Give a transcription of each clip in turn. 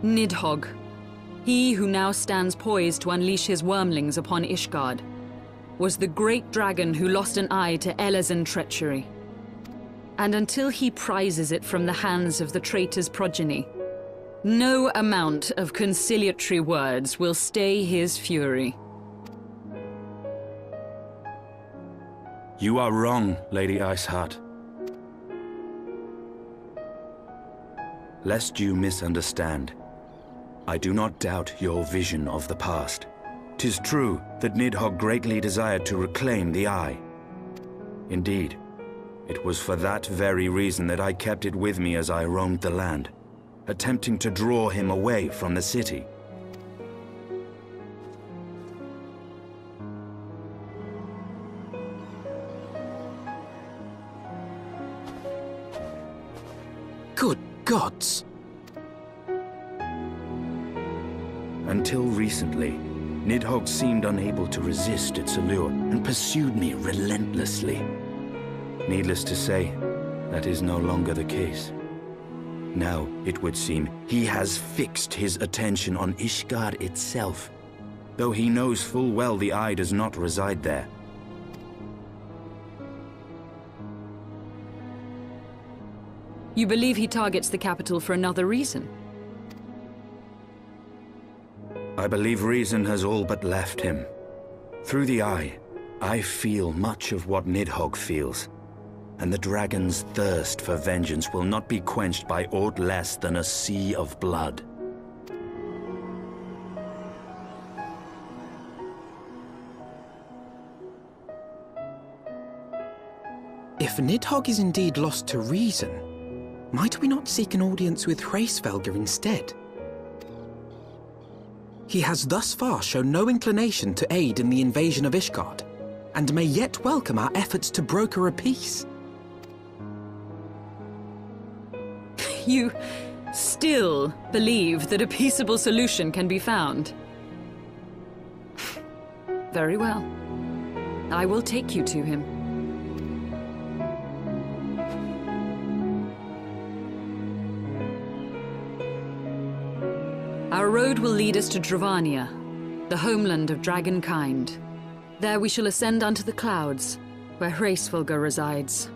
Nidhogg. He who now stands poised to unleash his wormlings upon Ishgard was the great dragon who lost an eye to Elezen treachery. And until he prizes it from the hands of the traitor's progeny, no amount of conciliatory words will stay his fury. You are wrong, Lady Iceheart. Lest you misunderstand, I do not doubt your vision of the past. 'Tis true that Nidhogg greatly desired to reclaim the Eye. Indeed, it was for that very reason that I kept it with me as I roamed the land, attempting to draw him away from the city. Good gods! Until recently, Nidhogg seemed unable to resist its allure and pursued me relentlessly. Needless to say, that is no longer the case. Now, it would seem, he has fixed his attention on Ishgard itself, though he knows full well the Eye does not reside there. You believe he targets the capital for another reason? I believe reason has all but left him. Through the Eye, I feel much of what Nidhogg feels, and the dragon's thirst for vengeance will not be quenched by aught less than a sea of blood. If Nidhogg is indeed lost to reason, might we not seek an audience with Hraesvelgr instead? He has thus far shown no inclination to aid in the invasion of Ishgard, and may yet welcome our efforts to broker a peace. You still believe that a peaceable solution can be found? Very well. I will take you to him. Our road will lead us to Dravania, the homeland of dragonkind. There we shall ascend unto the clouds, where Hraesvelgr resides.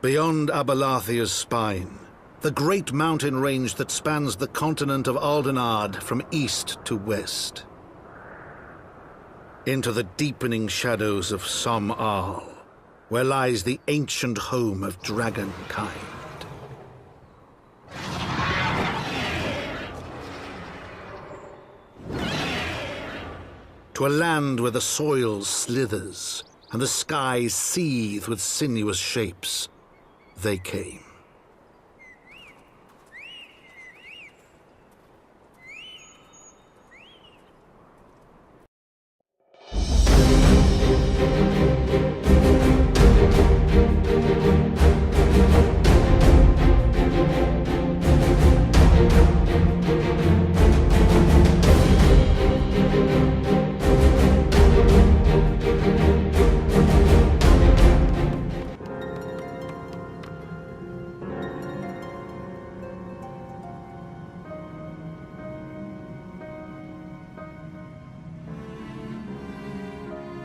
Beyond Abalathia's spine, the great mountain range that spans the continent of Aldenard from east to west. Into the deepening shadows of Som-Al, where lies the ancient home of dragonkind. To a land where the soil slithers and the skies seethe with sinuous shapes, they came.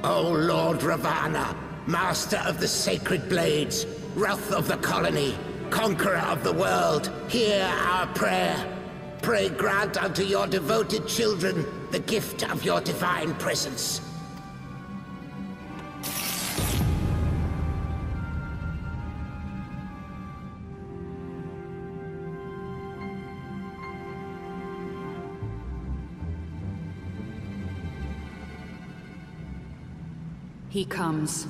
O Lord Ravana, master of the sacred blades, wrath of the colony, conqueror of the world, hear our prayer. Pray grant unto your devoted children the gift of your divine presence. He comes.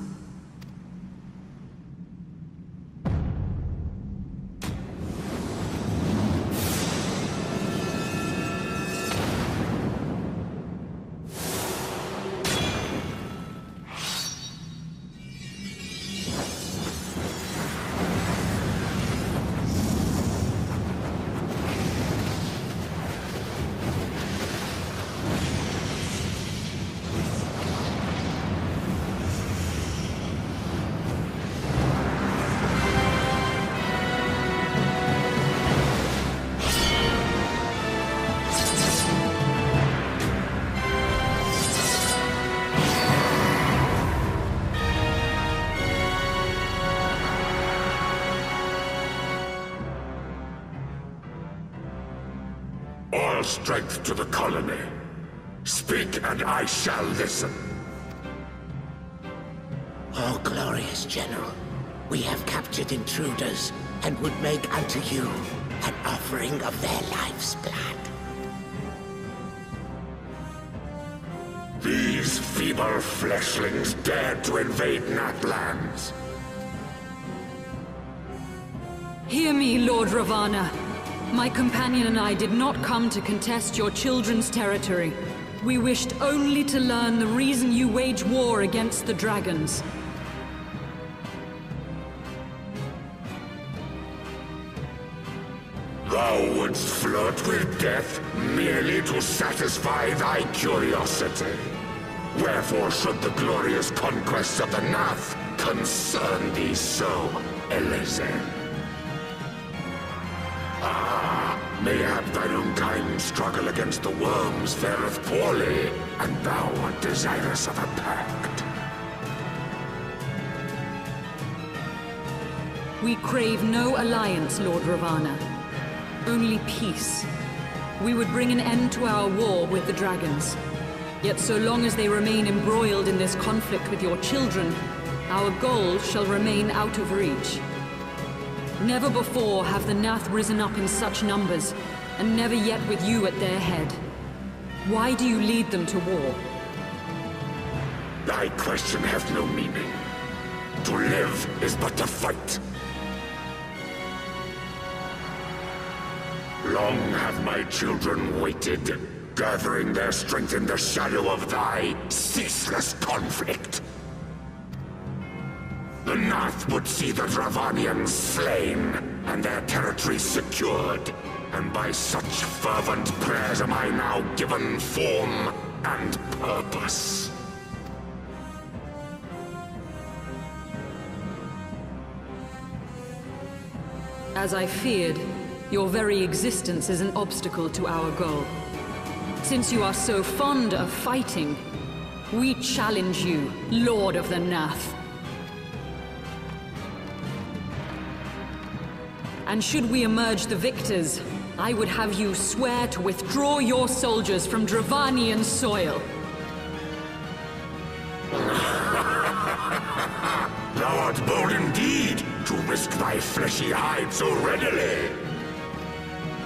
All strength to the colony. Speak and I shall listen. Oh, glorious General, we have captured intruders and would make unto you an offering of their life's blood. These feeble fleshlings dared to invade Natlands. Hear me, Lord Ravana. My companion and I did not come to contest your children's territory. We wished only to learn the reason you wage war against the dragons. Thou wouldst flirt with death merely to satisfy thy curiosity. Wherefore should the glorious conquests of the Nath concern thee so, Elezen? Mayhap thine own kind struggle against the worms fareth poorly, and thou art desirous of a pact. We crave no alliance, Lord Ravana. Only peace. We would bring an end to our war with the dragons. Yet so long as they remain embroiled in this conflict with your children, our goal shall remain out of reach. Never before have the Nath risen up in such numbers, and never yet with you at their head. Why do you lead them to war? Thy question hath no meaning. To live is but to fight. Long have my children waited, gathering their strength in the shadow of thy ceaseless conflict. The Nath would see the Dravanians slain, and their territory secured. And by such fervent prayers am I now given form and purpose. As I feared, your very existence is an obstacle to our goal. Since you are so fond of fighting, we challenge you, Lord of the Nath. And should we emerge the victors, I would have you swear to withdraw your soldiers from Dravanian soil. Thou art bold indeed to risk thy fleshy hide so readily.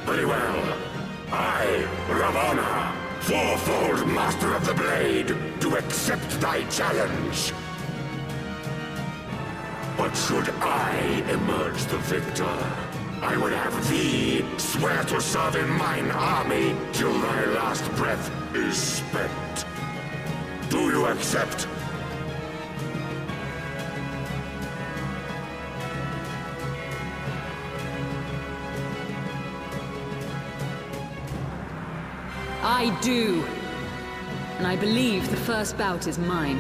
Very well. I, Ravana, fourfold Master of the Blade, do accept thy challenge. But should I emerge the victor, I would have thee swear to serve in mine army till thy last breath is spent. Do you accept? I do. And I believe the first bout is mine.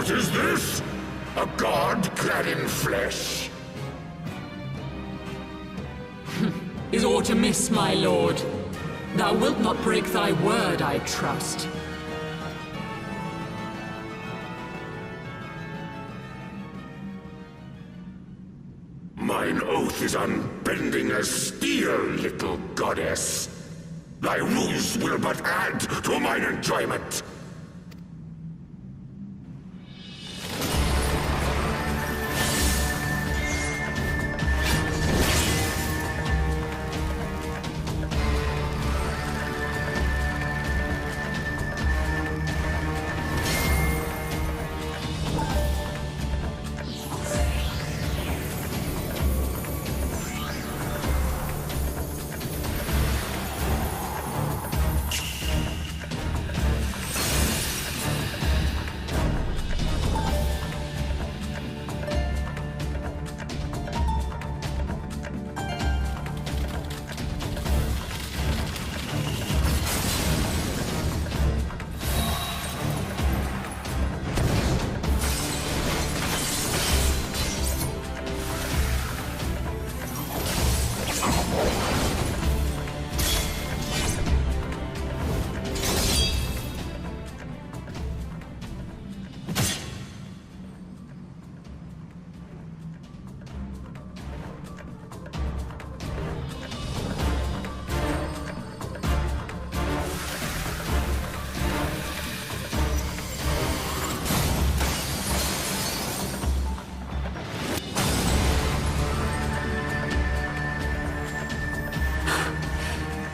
What is this? A god clad in flesh? Is aught amiss, my lord? Thou wilt not break thy word, I trust. Mine oath is unbending as steel, little goddess. Thy ruse will but add to mine enjoyment.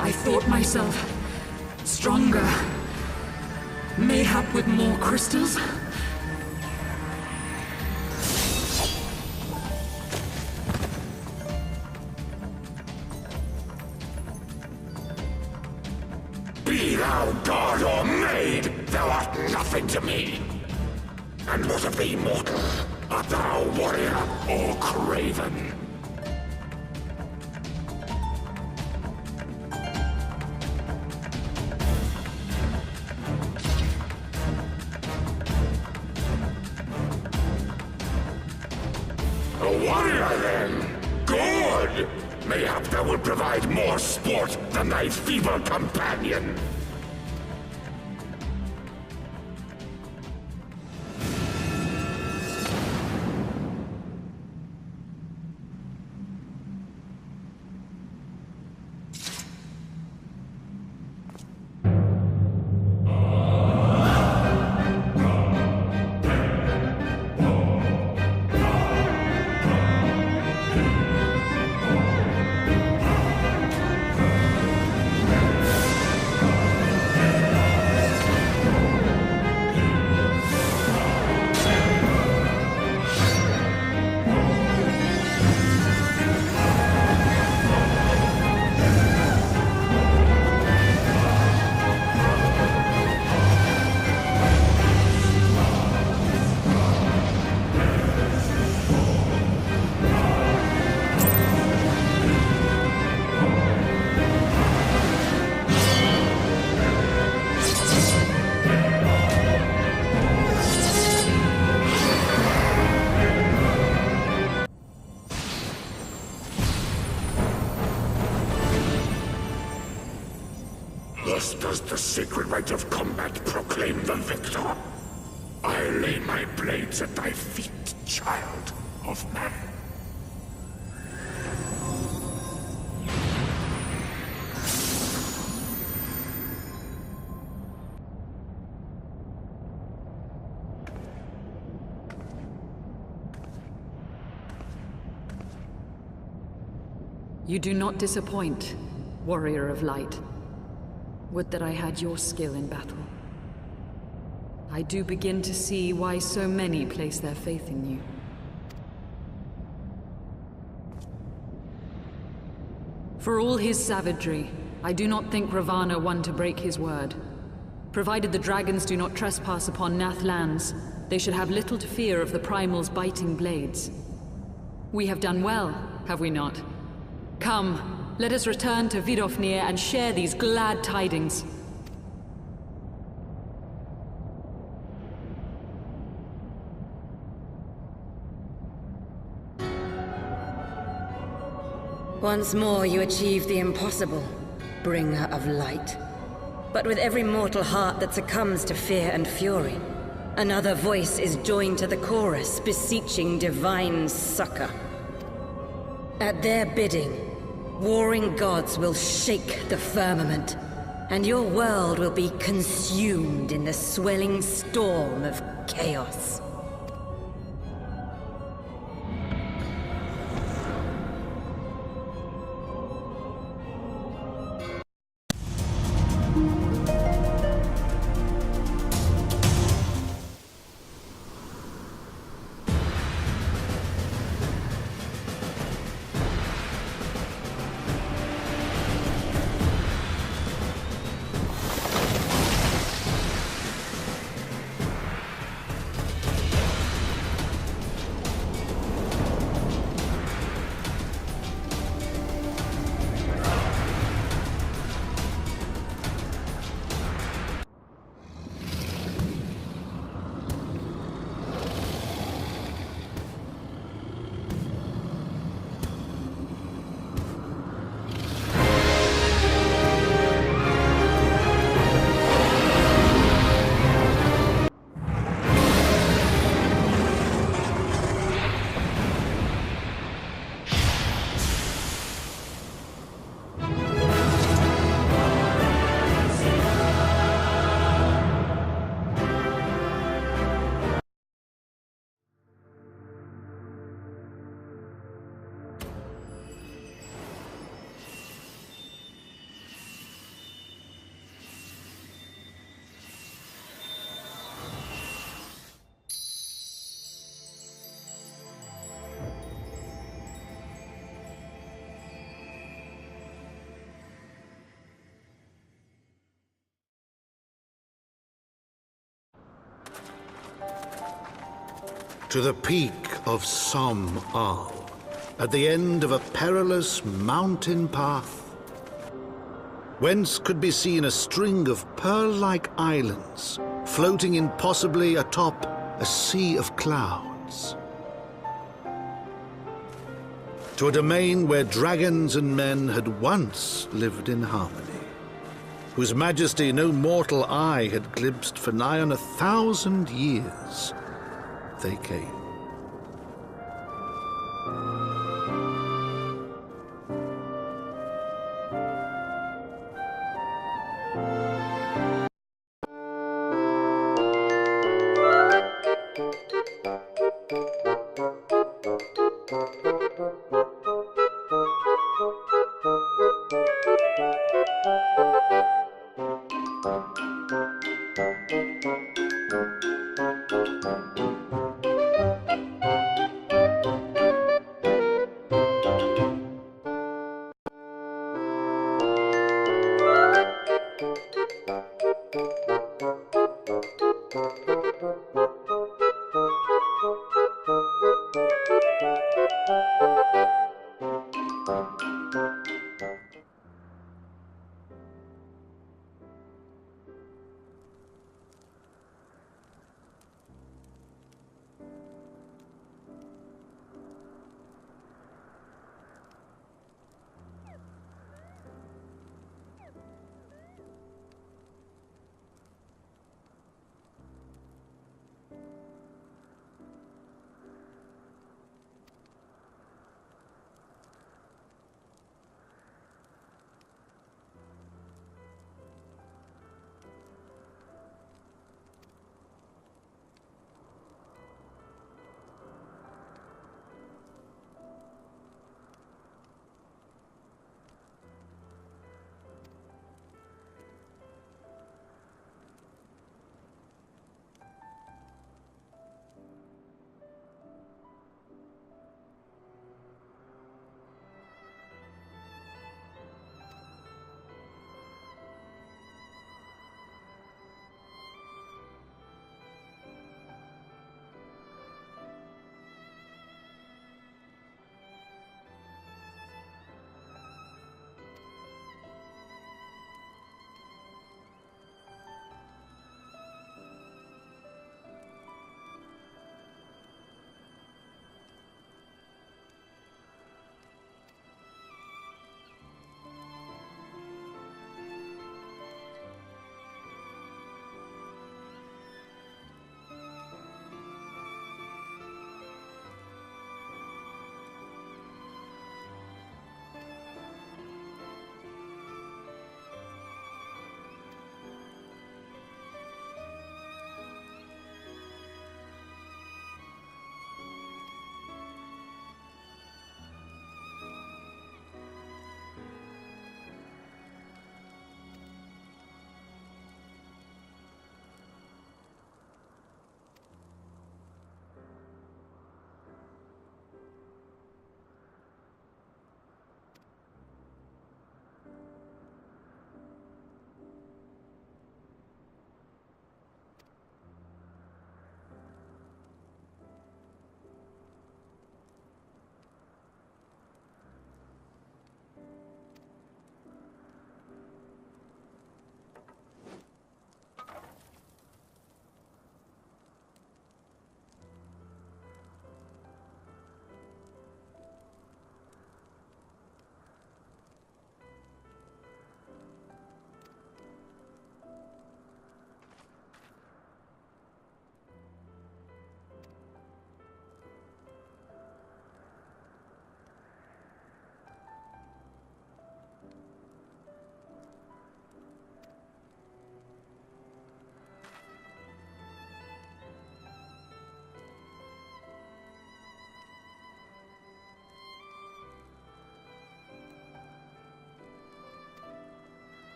I thought myself stronger. Mayhap with more crystals? Be thou god or maid, thou art nothing to me. And what of thee, mortal? Art thou warrior or craven? A warrior, then? Good! Mayhap thou will provide more sport than thy feeble companion. Thus does the sacred rite of combat proclaim the victor. I lay my blades at thy feet, child of man. You do not disappoint, warrior of light. Would that I had your skill in battle. I do begin to see why so many place their faith in you. For all his savagery, I do not think Ravana one to break his word. Provided the dragons do not trespass upon Nath lands, they should have little to fear of the Primal's biting blades. We have done well, have we not? Come, let us return to Vidofnir and share these glad tidings. Once more you achieve the impossible, bringer of light. But with every mortal heart that succumbs to fear and fury, another voice is joined to the chorus, beseeching divine succor. At their bidding, warring gods will shake the firmament, and your world will be consumed in the swelling storm of chaos. To the peak of Som Al, at the end of a perilous mountain path, whence could be seen a string of pearl-like islands floating impossibly atop a sea of clouds. To a domain where dragons and men had once lived in harmony, whose majesty no mortal eye had glimpsed for nigh on 1,000 years. They came.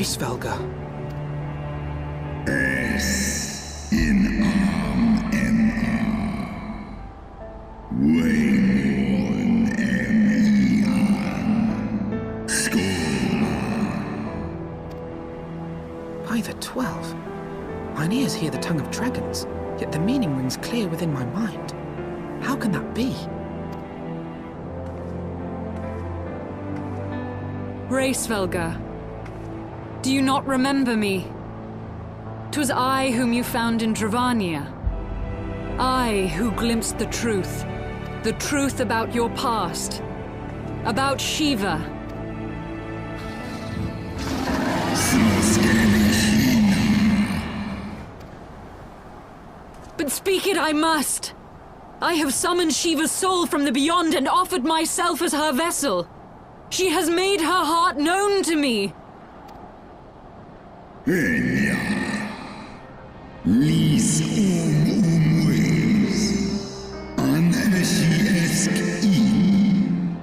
Svelga. S in arm MR. Waymon MER. Skola. By the 12. Mine ears hear the tongue of dragons, yet the meaning rings clear within my mind. How can that be? Svelga. Do you not remember me? 'Twas I whom you found in Dravania. I who glimpsed the truth about your past, about Shiva. But speak it I must. I have summoned Shiva's soul from the beyond and offered myself as her vessel. She has made her heart known to me. Enya, lis umwes, an esk in,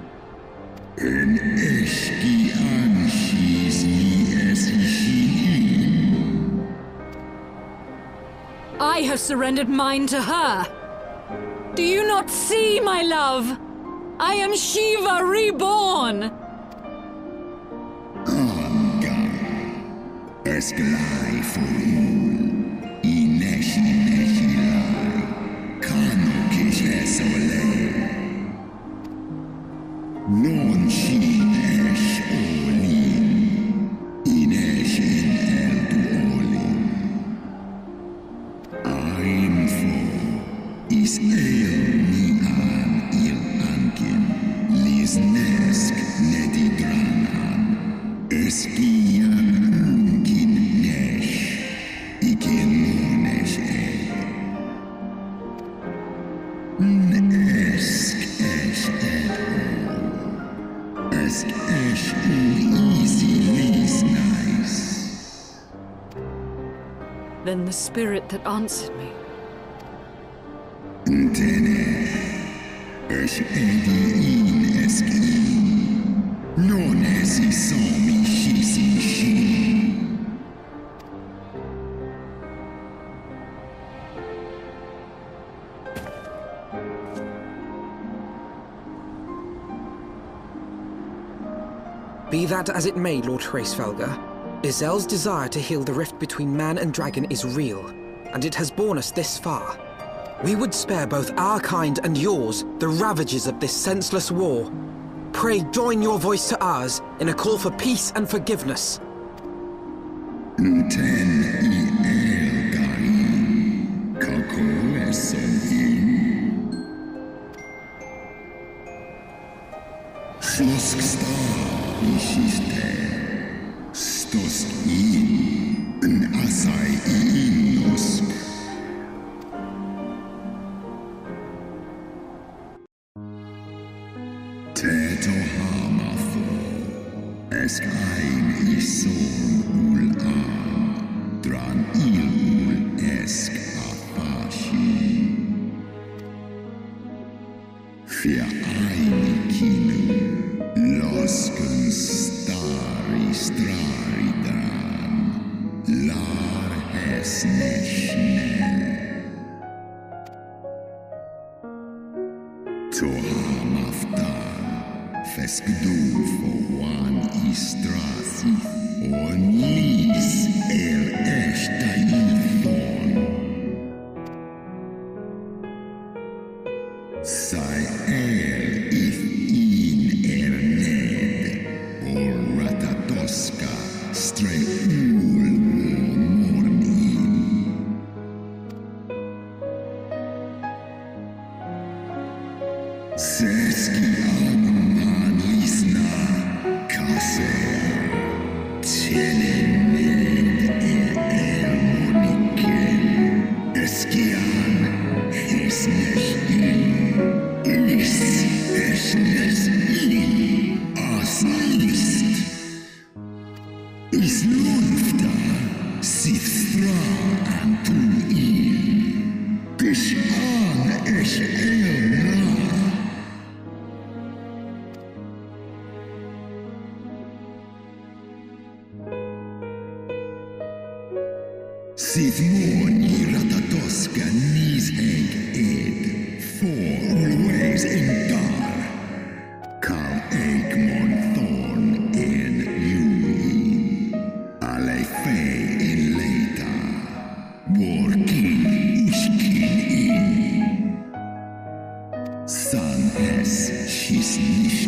en eski anshis li esishin. I have surrendered mine to her. Do you not see, my love? I am Shiva reborn. Esk lai full, ineshi lai, kano kish esole. Non shin esh olin, inesh in el du olin. I'm for is el ni an il ankin, lis nesk nedi dranan, eskia. Then the spirit that answered me. Be that as it may, Lord Svelga, Izel's desire to heal the rift between man and dragon is real, and it has borne us this far. We would spare both our kind and yours the ravages of this senseless war. Pray join your voice to ours in a call for peace and forgiveness. Teto hamafo, esk ein ison ul a, dran il ul esk afashi. Fia ein kinu, losken stari strari dran, lar hes neshnel. To hamafta. Feskdu for one istrasi, on lis el eshta ilthon. Sai el if in ned, or ratatoska, stray ul mornin. Seski Lisna, Kase, Tene. fra antu in. Kish an ish elna. Sith mon I ratatoska nisheg id. For always in dar. Kal Eikmon thorn in Yui. Ale fei in leita. Warkin ishkin in. San es shis nish